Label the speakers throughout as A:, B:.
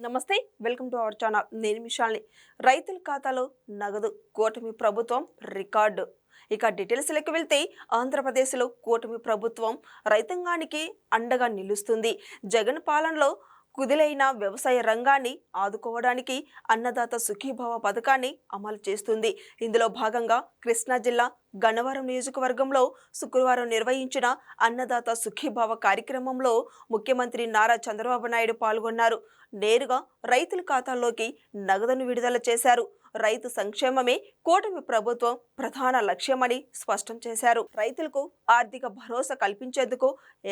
A: నమస్తే, welcome to our channel. నేను మిషాల్ని. రైతుల ఖాతాలో నగదు, కూటమి ప్రభుత్వం రికార్డు. ఇక డీటెయిల్స్లోకి వెళ్తే, ఆంధ్రప్రదేశ్లో కూటమి ప్రభుత్వం రైతాంగానికి అండగా నిలుస్తుంది. జగన్ పాలనలో కుదిలైన వ్యవసాయ రంగాన్ని ఆదుకోవడానికి అన్నదాత సుఖీభవ పథకాన్ని అమలు చేస్తుంది. ఇందులో భాగంగా కృష్ణా జిల్లా గన్నవరం నియోజకవర్గంలో శుక్రవారం నిర్వహించిన అన్నదాత సుఖీభవ కార్యక్రమంలో ముఖ్యమంత్రి నారా చంద్రబాబు నాయుడు పాల్గొన్నారు. నేరుగా రైతుల ఖాతాల్లోకి నగదును విడుదల చేశారు. రైతు సంక్షేమమే కూటమి ప్రభుత్వం ప్రధాన లక్ష్యమని స్పష్టం చేశారు. రైతులకు ఆర్థిక భరోసా కల్పించేందుకు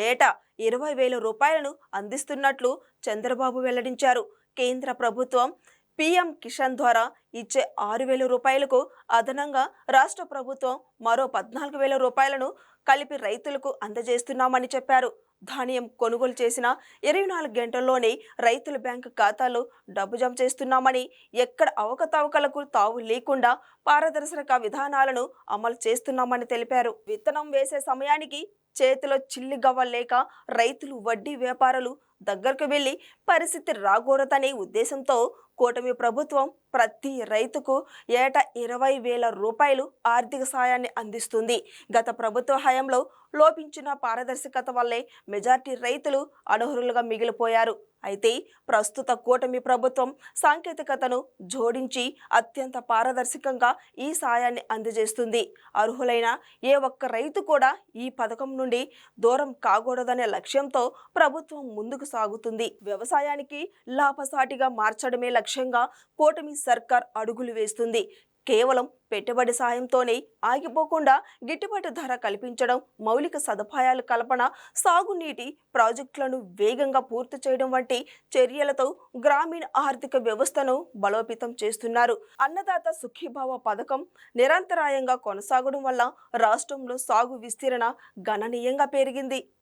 A: ఏటా 20,000 రూపాయలను అందిస్తున్నట్లు చంద్రబాబు వెల్లడించారు. కేంద్ర ప్రభుత్వం పీఎం కిసాన్ ద్వారా ఇచ్చే 6,000 రూపాయలకు అదనంగా రాష్ట్ర ప్రభుత్వం మరో 14,000 రూపాయలను కలిపి రైతులకు అందజేస్తున్నామని చెప్పారు. ధాన్యం కొనుగోలు చేసిన 24 గంటల్లోనే రైతుల బ్యాంకు ఖాతాలో డబ్బు జమ చేస్తున్నామని, ఎక్కడ అవకతవకలకు తావు లేకుండా పారదర్శక విధానాలను అమలు చేస్తున్నామని తెలిపారు. విత్తనం వేసే సమయానికి చేతిలో చిల్లిగవ్వ లేక రైతులు, వడ్డీ వ్యాపారులు దగ్గరకు వెళ్లి పరిస్థితి రాకూడదనే ఉద్దేశంతో కూటమి ప్రభుత్వం ప్రతి రైతుకు ఏటా 20,000 రూపాయలు ఆర్థిక సాయాన్ని అందిస్తుంది. గత ప్రభుత్వ హయాంలో లోపించిన పారదర్శకత వల్లే మెజార్టీ రైతులు అనర్హులుగా మిగిలిపోయారు. అయితే ప్రస్తుత కూటమి ప్రభుత్వం సాంకేతికతను జోడించి అత్యంత పారదర్శకంగా ఈ సాయాన్ని అందజేస్తుంది. అర్హులైన ఏ ఒక్క రైతు కూడా ఈ పథకం నుండి దూరం కాకూడదనే లక్ష్యంతో ప్రభుత్వం ముందుకు సాగుతుంది. వ్యవసాయానికి లాభసాటిగా మార్చడమే లక్ష్యంగా కూటమి సర్కార్ అడుగులు వేస్తుంది. కేవలం పెట్టుబడి సాయంతోనే ఆగిపోకుండా గిట్టుబాటు ధర కల్పించడం, మౌలిక సదుపాయాల కల్పన, సాగునీటి ప్రాజెక్టులను వేగంగా పూర్తి చేయడం వంటి చర్యలతో గ్రామీణ ఆర్థిక వ్యవస్థను బలోపేతం చేస్తున్నారు. అన్నదాత సుఖీభావ పథకం నిరంతరాయంగా కొనసాగడం వల్ల రాష్ట్రంలో సాగు విస్తీరణ గణనీయంగా పెరిగింది.